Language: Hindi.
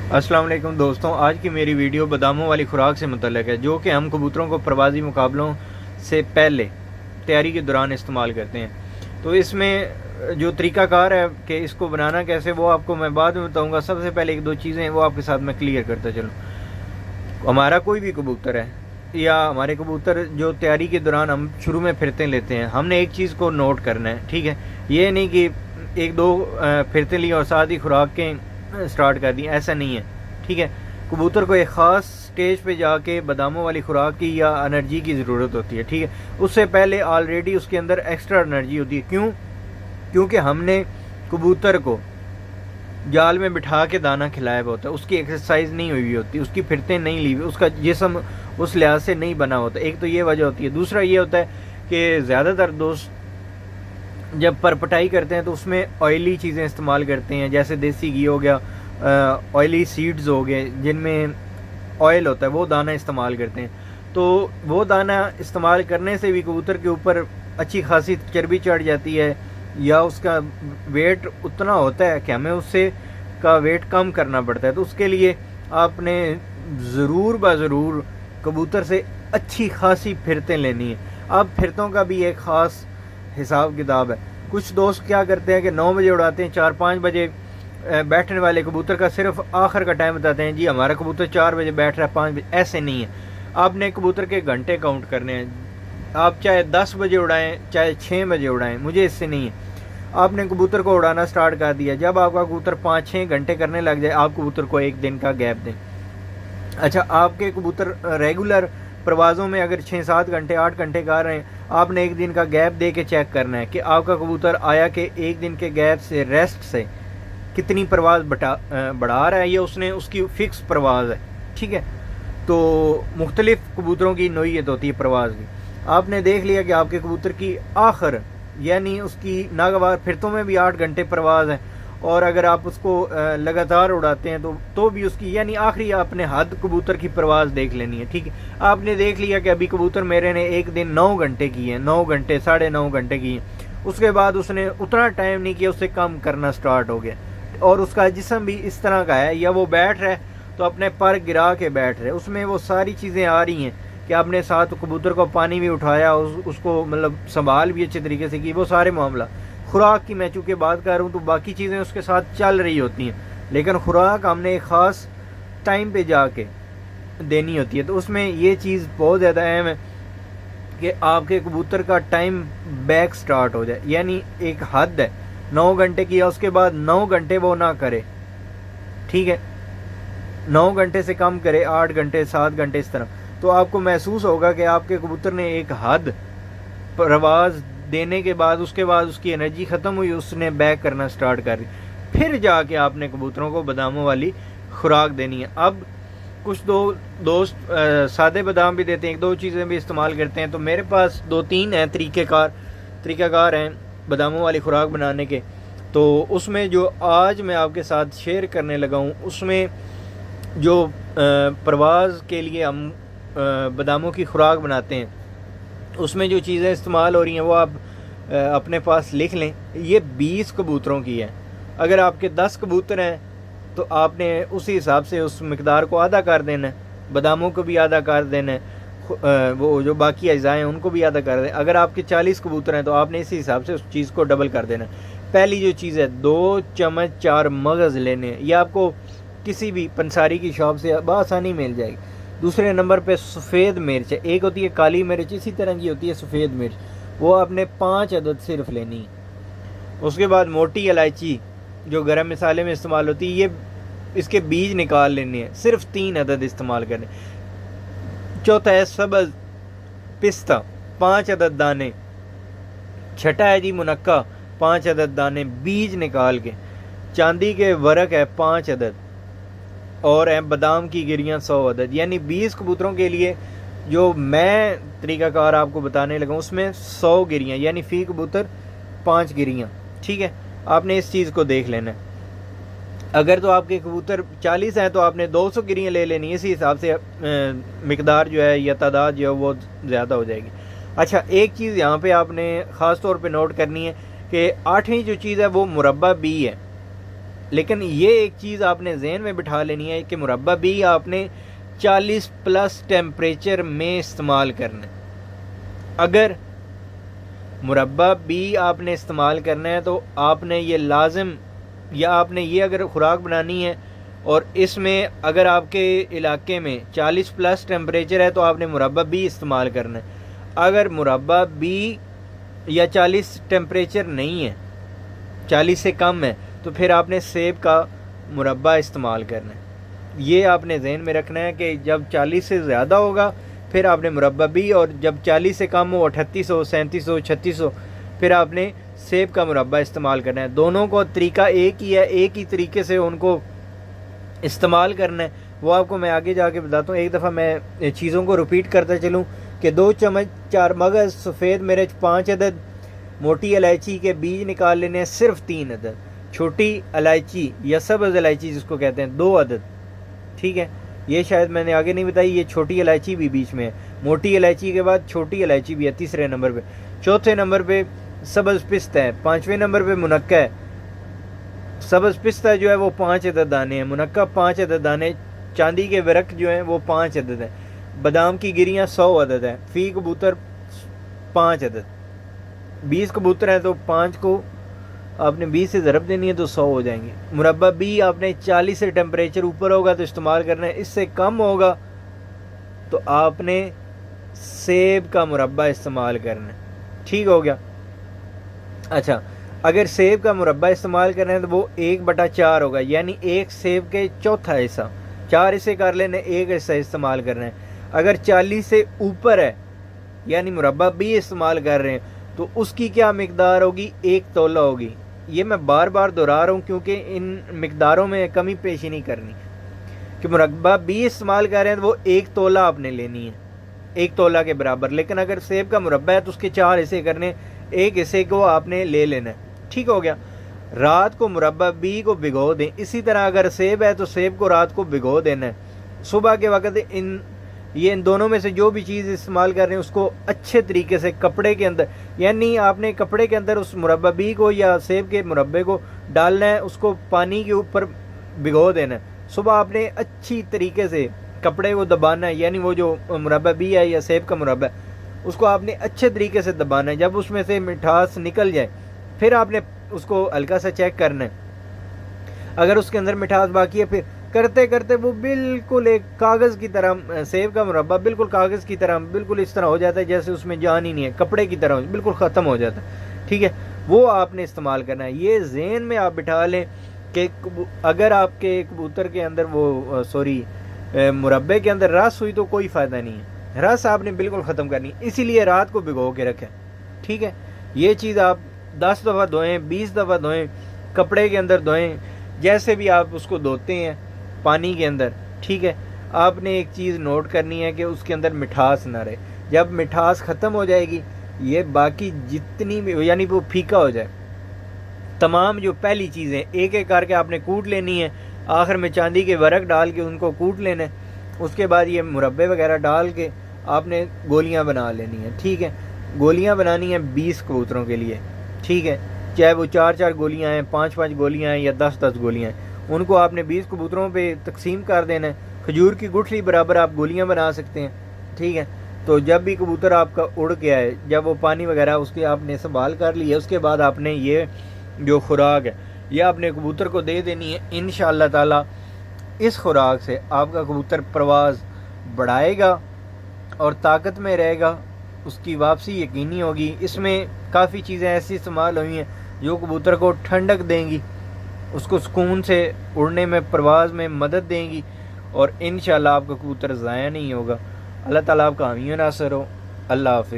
अस्सलाम वालेकुम दोस्तों, आज की मेरी वीडियो बादामों वाली खुराक से मुतल्लिक़ है जो कि हम कबूतरों को प्रवासी मुकाबलों से पहले तैयारी के दौरान इस्तेमाल करते हैं। तो इसमें जो तरीक़ाकार है कि इसको बनाना कैसे, वो आपको मैं बाद में बताऊंगा। सबसे पहले एक दो चीज़ें हैं वो आपके साथ मैं क्लियर करता चलूँ। हमारा कोई भी कबूतर है या हमारे कबूतर जो तैयारी के दौरान हम शुरू में फिरते लेते हैं, हमने एक चीज़ को नोट करना है, ठीक है। ये नहीं कि एक दो फिरते ली और साथ ही खुराक के स्टार्ट कर दी, ऐसा नहीं है, ठीक है। कबूतर को एक ख़ास स्टेज पे जाके बादामों वाली खुराक की या एनर्जी की ज़रूरत होती है, ठीक है। उससे पहले ऑलरेडी उसके अंदर एक्स्ट्रा एनर्जी होती है। क्यों? क्योंकि हमने कबूतर को जाल में बिठा के दाना खिलाया हुआ होता है, उसकी एक्सरसाइज नहीं हुई होती, उसकी फिरते नहीं ली हुई, उसका जिस्म उस लिहाज से नहीं बना होता। एक तो ये वजह होती है। दूसरा ये होता है कि ज़्यादातर दोस्त जब परपटाई करते हैं तो उसमें ऑयली चीज़ें इस्तेमाल करते हैं, जैसे देसी घी हो गया, ऑयली सीड्स हो गए जिनमें ऑयल होता है, वो दाना इस्तेमाल करते हैं। तो वो दाना इस्तेमाल करने से भी कबूतर के ऊपर अच्छी खासी चर्बी चढ़ जाती है या उसका वेट उतना होता है कि हमें उससे का वेट कम करना पड़ता है। तो उसके लिए आपने ज़रूर ज़रूर कबूतर से अच्छी खासी फिरतें लेनी है। अब फिरतों का भी एक ख़ास हिसाब किताब है। कुछ दोस्त क्या करते हैं कि 9 बजे उड़ाते हैं, 4-5 बजे बैठने वाले कबूतर का सिर्फ आखिर का टाइम बताते हैं, जी हमारा कबूतर 4 बजे बैठ रहा है, 5 बजे। ऐसे नहीं है। आपने कबूतर के घंटे काउंट करने हैं। आप चाहे 10 बजे उड़ाएं, चाहे 6 बजे उड़ाएं, मुझे इससे नहीं है। आपने कबूतर को उड़ाना स्टार्ट कर दिया, जब आपका कबूतर 5-6 घंटे करने लग जाए, आप कबूतर को एक दिन का गैप दें। अच्छा, आपके कबूतर रेगुलर प्रवाज़ों में अगर 6-7 घंटे 8 घंटे कर रहे हैं, आपने एक दिन का गैप दे के चेक करना है कि आपका कबूतर आया कि एक दिन के गैप से, रेस्ट से कितनी परवाज़ बढ़ा रहा है या उसने उसकी फ़िक्स परवाज़ है, ठीक है। तो मुख्तलिफ कबूतरों की नोयत होती है परवाज़ की। आपने देख लिया कि आपके कबूतर की आखिर यानी उसकी नागवार फिरतों में भी 8 घंटे परवाज़ है, और अगर आप उसको लगातार उड़ाते हैं तो भी उसकी यानी आखिरी आपने हद कबूतर की परवाज़ देख लेनी है, ठीक है। आपने देख लिया कि अभी कबूतर मेरे ने एक दिन 9 घंटे की है, 9 घंटे 9.5 घंटे की है, उसके बाद उसने उतना टाइम नहीं किया, उससे कम करना स्टार्ट हो गया, और उसका जिस्म भी इस तरह का है, या वो बैठ रहा है तो अपने पर गिरा के बैठ रहे, उसमें वो सारी चीज़ें आ रही हैं कि आपने साथ कबूतर को पानी भी उठाया, उसको मतलब संभाल भी अच्छे तरीके से की, वो सारे मामला। खुराक की मैं चूँकि बात कर रहा हूँ तो बाकी चीज़ें उसके साथ चल रही होती हैं, लेकिन खुराक हमने एक ख़ास टाइम पे जाके देनी होती है। तो उसमें ये चीज़ बहुत ज़्यादा अहम है कि आपके कबूतर का टाइम बैक स्टार्ट हो जाए, यानी एक हद है 9 घंटे की, उसके बाद 9 घंटे वो ना करे, ठीक है। 9 घंटे से कम करे, 8 घंटे 7 घंटे इस तरह, तो आपको महसूस होगा कि आपके कबूतर ने एक हद परवाज़ देने के बाद उसके बाद उसकी एनर्जी ख़त्म हुई, उसने बैक करना स्टार्ट कर दी, फिर जाके आपने कबूतरों को बादामों वाली खुराक देनी है। अब कुछ दोस्त सादे बादाम भी देते हैं, एक दो चीज़ें भी इस्तेमाल करते हैं। तो मेरे पास 2-3 हैं तरीक़ाकार हैं बादामों वाली खुराक बनाने के। तो उसमें जो आज मैं आपके साथ शेयर करने लगा हूँ, उसमें जो परवाज़ के लिए हम बादामों की खुराक बनाते हैं, उसमें जो चीज़ें इस्तेमाल हो रही हैं वो आप अपने पास लिख लें। ये 20 कबूतरों की है। अगर आपके 10 कबूतर हैं तो आपने उसी हिसाब से उस मकदार को आधा कर देना है, बादामों को भी आधा कर देना है, वो जो बाकी अज़ा हैं उनको भी आधा कर दें। अगर आपके 40 कबूतर हैं तो आपने इसी हिसाब से उस चीज़ को डबल कर देना है। पहली जो चीज़ है, 2 चम्मच 4 मगज़ लेने हैं, यह आपको किसी भी पंसारी की शॉप से बआसानी मिल जाएगी। दूसरे नंबर पे सफ़ेद मिर्च है, एक होती है काली मिर्च, इसी तरह की होती है सफ़ेद मिर्च, वो आपने 5 अदद सिर्फ लेनी है। उसके बाद मोटी इलायची जो गरम मसाले में इस्तेमाल होती है, ये इसके बीज निकाल लेने हैं, सिर्फ 3 अदद इस्तेमाल करने। चौथा है सब्ज़ पिस्ता, 5 अदद दाने। छठा है जी मुनक्का, 5 अदद दाने बीज निकाल के। चांदी के वर्क है 5 अदद, और है बादाम की गिरियाँ 100 अदद। यानी 20 कबूतरों के लिए जो मैं तरीक़ाकार आपको बताने लगा उसमें 100 गिरियाँ, यानी फ़ी कबूतर 5 गिरियाँ, ठीक है। आपने इस चीज़ को देख लेना है। अगर तो आपके कबूतर 40 हैं तो आपने 200 गिरियाँ ले लेनी, इसी हिसाब से मिकदार जो है या तादाद जो है वो ज़्यादा हो जाएगी। अच्छा, एक चीज़ यहाँ पे आपने ख़ास तौर पे नोट करनी है कि 8वीं जो चीज़ है वो मुरब्बा बी है। लेकिन ये एक चीज़ आपने जहन में बिठा लेनी है कि मुरब्बा बी आपने 40+ टेम्परेचर में इस्तेमाल करना है। अगर मुरब्बा बी आपने इस्तेमाल करना है तो आपने ये लाजिम, या आपने ये अगर खुराक बनानी है और इसमें अगर आपके इलाके में 40+ टेम्परेचर है तो आपने मुरब्बा बी इस्तेमाल करना है। अगर मुरब्बा बी या 40 टेम्परेचर नहीं है, 40 से कम है, तो फिर आपने सेब का मुरब्बा इस्तेमाल करना है। ये आपने जहन में रखना है कि जब 40 से ज़्यादा होगा फिर आपने मुरब्बा बी, और जब 40 से कम हो 3800, 3700, 3600, फिर आपने सेब का मुरब्बा इस्तेमाल करना है। दोनों को तरीका एक ही है, एक ही तरीके से उनको इस्तेमाल करना है। वो आपको मैं आगे जाके बताता हूँ। एक दफ़ा मैं चीज़ों को रिपीट करता चलूँ कि 2 चम्मच 4 मगज़ सफ़ेद मिर्च, 5 अदद मोटी इलायची के बीज निकाल लेने हैं, सिर्फ 3 अदद। छोटी इलायची या सब्ज़ इलायची जिसको कहते हैं 2 अदद, ठीक है। ये शायद मैंने आगे नहीं बताई, ये छोटी इलायची भी बीच में है। मोटी इलायची के बाद छोटी इलायची भी है तीसरे नंबर पे। चौथे नंबर पे सब्ज़ पिस्ता है। 5वें नंबर पे मुनक्का है। सब्ज़ पिस्ता जो है वो 5 अदद दाने हैं, मुनक्का 5 अदद दाने, चांदी के वरक जो हैं वो 5 अदद हैं, बादाम की गिरियाँ 100 अदद हैं, फ़ी कबूतर 5 अदद। 20 कबूतर हैं तो 5 को आपने 20 से ज़रब देनी है तो 100 हो जाएंगे। मुरब्बा बी आपने 40 से टेम्परेचर ऊपर होगा तो इस्तेमाल करना है, इससे कम होगा तो आपने सेब का मुरब्बा इस्तेमाल करना है। ठीक हो गया। अच्छा, अगर सेब का मुरब्बा इस्तेमाल करना है तो वो 1/4 होगा, यानी एक सेब के चौथा हिस्सा, 4 हिस्से कर लेने, 1 हिस्सा इस्तेमाल करना है। अगर 40 से ऊपर है यानी मुरब्बा बी इस्तेमाल कर रहे हैं तो उसकी क्या मिकदार होगी, 1 तोला होगी। ये मैं बार बार दोहरा रहा हूँ क्योंकि इन मिकदारों में कमी पेशी नहीं करनी। कि मुरब्बा बी इस्तेमाल कर रहे हैं तो वो 1 तोला आपने लेनी है, 1 तोला के बराबर। लेकिन अगर सेब का मुरब्बा है तो उसके 4 हिस्से करने, 1 हिस्से को आपने ले लेना है। ठीक हो गया। रात को मुरब्बा बी को भिगो दें। इसी तरह अगर सेब है तो सेब को रात को भिगो देना है। सुबह के वक्त इन दोनों में से जो भी चीज़ इस्तेमाल कर रहे हैं उसको अच्छे तरीके से कपड़े के अंदर, यानी आपने कपड़े के अंदर उस मुरब्बा बी को या सेब के मुरब्बे को डालना है, उसको पानी के ऊपर भिगो देना है। सुबह आपने अच्छी तरीके से कपड़े को दबाना है, यानी वो जो मुरब्बा बी है या सेब का मुरब्बा है उसको आपने अच्छे तरीके से दबाना है। जब उसमें से मिठास निकल जाए फिर आपने उसको हल्का सा चेक करना है। अगर उसके अंदर मिठास बाकी है फिर करते करते वो बिल्कुल एक कागज़ की तरह, सेब का मुरब्बा बिल्कुल कागज़ की तरह, बिल्कुल इस तरह हो जाता है जैसे उसमें जान ही नहीं है, कपड़े की तरह बिल्कुल ख़त्म हो जाता है। ठीक है, वो आपने इस्तेमाल करना है। ये ज़हन में आप बिठा लें कि अगर आपके कबूतर के अंदर वो मुरब्बे के अंदर रस हुई तो कोई फ़ायदा नहीं है, रस आपने बिल्कुल ख़त्म करनी है। इसीलिए रात को भिगो के रखें। ठीक है, ये चीज़ आप 10 दफ़ा धोएं, 20 दफ़ा धोएं, कपड़े के अंदर धोएं, जैसे भी आप उसको धोते हैं पानी के अंदर। ठीक है, आपने एक चीज़ नोट करनी है कि उसके अंदर मिठास ना रहे। जब मिठास ख़त्म हो जाएगी, ये बाकी जितनी भी, यानी वो फीका हो जाए, तमाम जो पहली चीज़ें एक एक करके आपने कूट लेनी है। आखिर में चांदी के वरक डाल के उनको कूट लेना है। उसके बाद ये मुरब्बे वगैरह डाल के आपने गोलियाँ बना लेनी है। ठीक है, गोलियाँ बनानी है 20 कबूतरों के लिए। ठीक है, चाहे वो 4-4 गोलियाँ हैं, 5-5 गोलियाँ हैं या 10-10 गोलियाँ हैं, उनको आपने 20 कबूतरों पे तकसीम कर देना है। खजूर की गुठली बराबर आप गोलियां बना सकते हैं। ठीक है, तो जब भी कबूतर आपका उड़ के आए, जब वो पानी वगैरह उसके आपने संभाल कर लिया, उसके बाद आपने ये जो खुराक है ये आपने कबूतर को दे देनी है। इंशाअल्लाह ताला इस खुराक से आपका कबूतर परवाज़ बढ़ाएगा और ताकत में रहेगा, उसकी वापसी यकीनी होगी। इसमें काफ़ी चीज़ें ऐसी इस्तेमाल हुई हैं जो कबूतर को ठंडक देंगी, उसको सुकून से उड़ने में, परवाज़ में मदद देंगी और इंशाअल्लाह आपका कबूतर ज़ाया नहीं होगा। अल्लाह ताला आपका हामी नासर हो। अल्लाह हाफ़िज़।